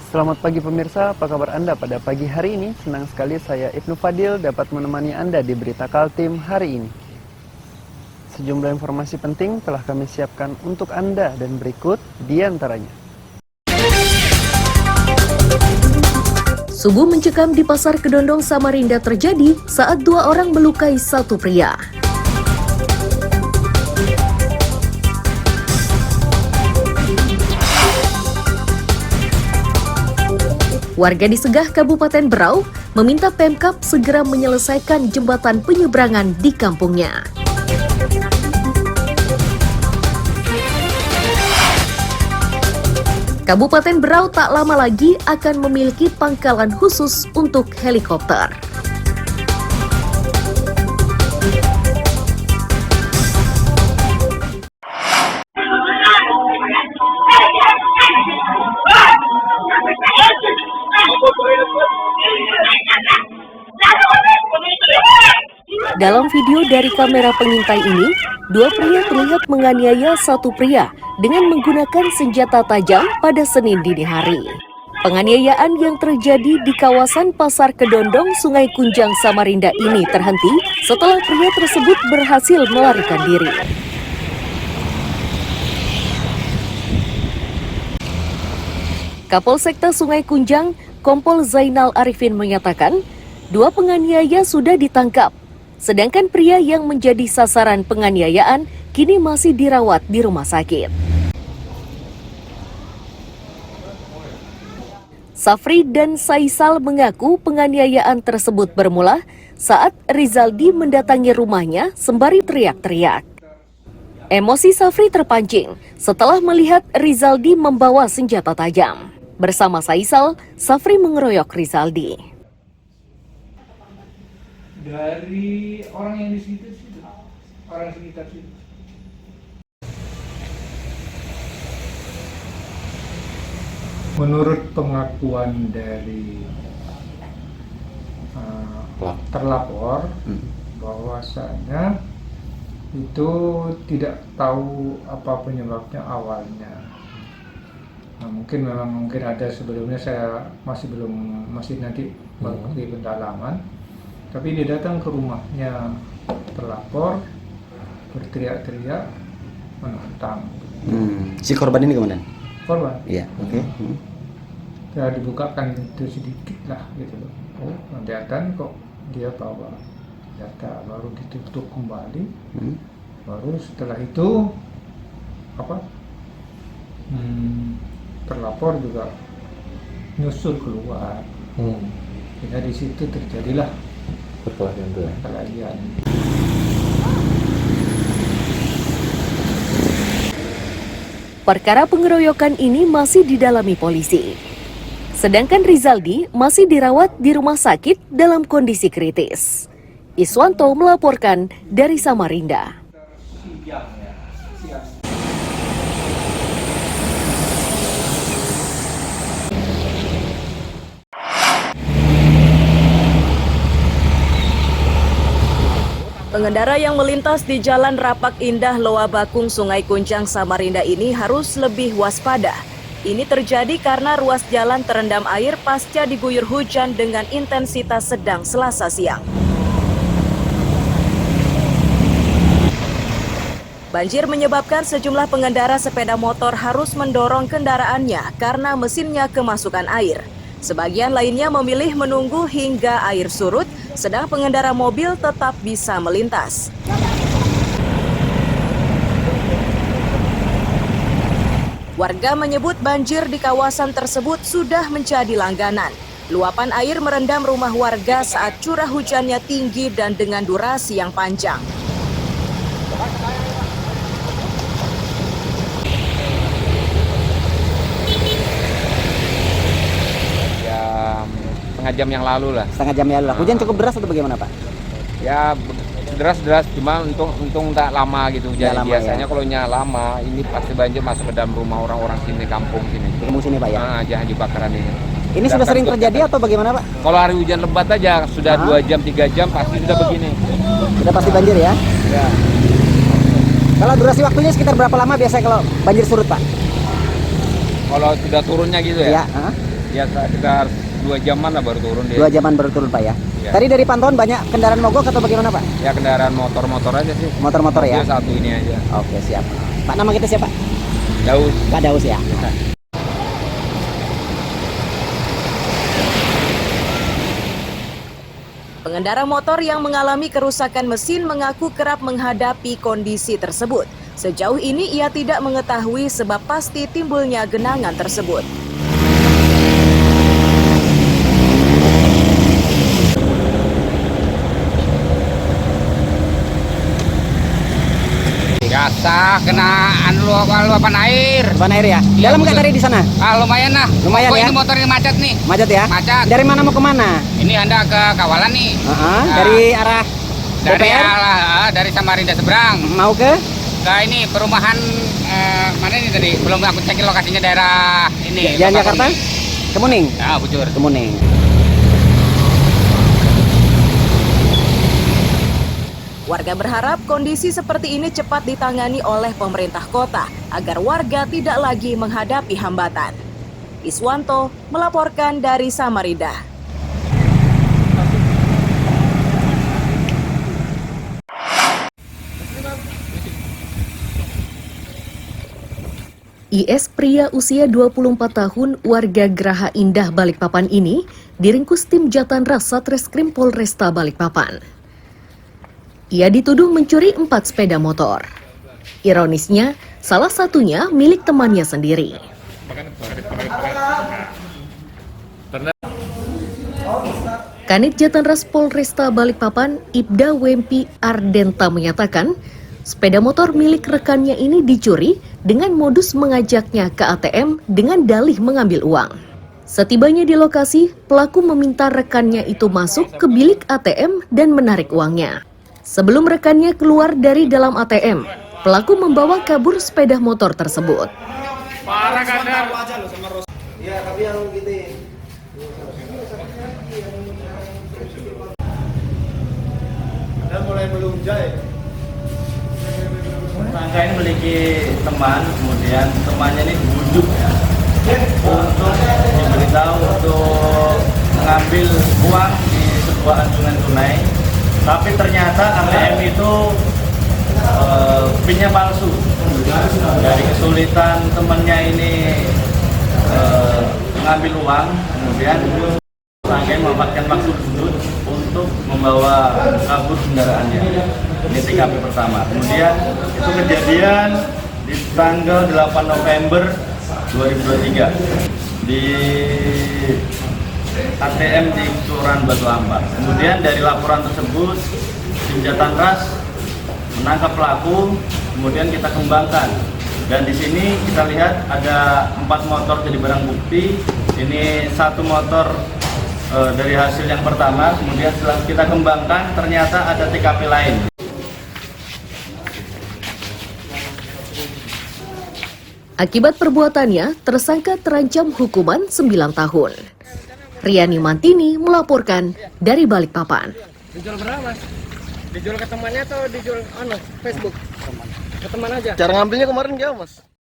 Selamat pagi pemirsa, apa kabar Anda pada pagi hari ini? Senang sekali saya Ibnu Fadil dapat menemani Anda di Berita Kaltim hari ini. Sejumlah informasi penting telah kami siapkan untuk Anda dan berikut di antaranya. Subuh mencekam di Pasar Kedondong Samarinda terjadi saat dua orang melukai satu pria. Warga di Segah, Kabupaten Berau, meminta Pemkab segera menyelesaikan jembatan penyeberangan di kampungnya. Kabupaten Berau tak lama lagi akan memiliki pangkalan khusus untuk helikopter. Dalam video dari kamera pengintai ini, dua pria terlihat menganiaya satu pria dengan menggunakan senjata tajam pada Senin dini hari. Penganiayaan yang terjadi di kawasan Pasar Kedondong, Sungai Kunjang, Samarinda ini terhenti setelah pria tersebut berhasil melarikan diri. Kapolsekta Sungai Kunjang, Kompol Zainal Arifin menyatakan, dua penganiaya sudah ditangkap. Sedangkan pria yang menjadi sasaran penganiayaan kini masih dirawat di rumah sakit. Safri dan Saisal mengaku penganiayaan tersebut bermula saat Rizaldi mendatangi rumahnya sembari teriak-teriak. Emosi Safri terpancing setelah melihat Rizaldi membawa senjata tajam. Bersama Saisal, Safri mengeroyok Rizaldi. Dari orang yang di situ, orang sekitar situ. Menurut pengakuan dari terlapor, bahwasanya itu tidak tahu apa penyebabnya awalnya. Nah, mungkin ada sebelumnya, saya masih nanti melakukan pendalaman. Tapi dia datang ke rumahnya terlapor, berteriak-teriak, menantang. Si korban ini kemana? Korban? Iya, oke. Ya dibukakan itu sedikit lah gitu loh. Oh, kelihatan kok dia bawa data, baru ditutup kembali. Baru setelah itu terlapor juga nyusul keluar. Sehingga di situ terjadilah perkelahian. Perkara pengeroyokan ini masih didalami polisi. Sedangkan Rizaldi masih dirawat di rumah sakit dalam kondisi kritis. Iswanto melaporkan dari Samarinda. Pengendara yang melintas di Jalan Rapak Indah Loa Bakung, Sungai Kunjang, Samarinda ini harus lebih waspada. Ini terjadi karena ruas jalan terendam air pasca diguyur hujan dengan intensitas sedang Selasa siang. Banjir menyebabkan sejumlah pengendara sepeda motor harus mendorong kendaraannya karena mesinnya kemasukan air. Sebagian lainnya memilih menunggu hingga air surut, sedang pengendara mobil tetap bisa melintas. Warga menyebut banjir di kawasan tersebut sudah menjadi langganan. Luapan air merendam rumah warga saat curah hujannya tinggi dan dengan durasi yang panjang. Setengah jam yang lalu lah. Setengah jam yang lalu. Hujan cukup deras atau bagaimana, Pak? Ya deras, cuma untung tak lama gitu. Jadi biasanya kalau lama ini pasti banjir masuk ke dalam rumah orang-orang sini, kampung sini. Kampung sini, Pak, ya? Jangan dibakaran ini. Ini sudah sering terjadi atau bagaimana, Pak? Kalau hari hujan lebat aja sudah 2 jam 3 jam pasti sudah begini. Sudah pasti banjir ya? Ya. Kalau durasi waktunya sekitar berapa lama biasanya kalau banjir surut, Pak? Kalau sudah turunnya gitu ya? Iya. Ya sekitar 2 jaman lah baru turun dia. 2 jaman baru turun Pak ya. Iya. Tadi dari pantauan banyak kendaraan mogok atau bagaimana Pak? Ya kendaraan motor-motor aja sih. Motor-motor ya. Mobil satu ini aja. Oke siap. Pak, nama kita siapa? Daus. Pak Daus ya. Pengendara motor yang mengalami kerusakan mesin mengaku kerap menghadapi kondisi tersebut. Sejauh ini ia tidak mengetahui sebab pasti timbulnya genangan tersebut. Biasa kena luapan air. Luapan air ya. Iya, Dalam nggak betul. dari di sana? Lumayan lah. Lumayan ya? Ini motor ini macet nih. Macet ya? Macet. Dari mana mau kemana? Ini Anda ke Kawalan nih. Nah. Dari arah Dari Samarinda seberang. mau ke? Ke ini perumahan mana ini tadi? Belum aku cekin lokasinya daerah ini. Jalan Jakarta? Kemuning? Ah, Bujur. Kemuning. Warga berharap kondisi seperti ini cepat ditangani oleh pemerintah kota agar warga tidak lagi menghadapi hambatan. Iswanto melaporkan dari Samarinda. IS pria usia 24 tahun warga Geraha Indah Balikpapan ini diringkus tim Jatanras Satreskrim Polresta Balikpapan. Ia dituduh mencuri 4 sepeda motor. Ironisnya, salah satunya milik temannya sendiri. Kanit Jatanras Polresta Balikpapan, Ibda Wempi Ardenta menyatakan, sepeda motor milik rekannya ini dicuri dengan modus mengajaknya ke ATM dengan dalih mengambil uang. Setibanya di lokasi, pelaku meminta rekannya itu masuk ke bilik ATM dan menarik uangnya. Sebelum rekannya keluar dari dalam ATM, pelaku membawa kabur sepeda motor tersebut. Tersangka ini memiliki teman, kemudian temannya ini dibujuk ya, untuk diberitahu untuk mengambil uang di sebuah anjungan tunai, tapi ternyata ATM itu pinnya palsu. Dari kesulitan temannya ini mengambil uang, kemudian tersangka memanfaatkan waktu tersebut untuk membawa kabur kendaraannya. Ini TKP pertama. Kemudian itu kejadian di tanggal 8 November 2023 di ATM di Kelurahan Batu Ampar. Kemudian dari laporan tersebut tim Jatanras menangkap pelaku, kemudian kita kembangkan. Dan di sini kita lihat ada 4 motor jadi barang bukti. Ini 1 motor dari hasil yang pertama, kemudian setelah kita kembangkan ternyata ada TKP lain. Akibat perbuatannya, tersangka terancam hukuman 9 tahun. Riani Mantini melaporkan dari Balikpapan. Dijual berapa mas? Dijual ke temannya atau dijual Facebook? Ke teman aja. Cara ngambilnya kemarin gak mas?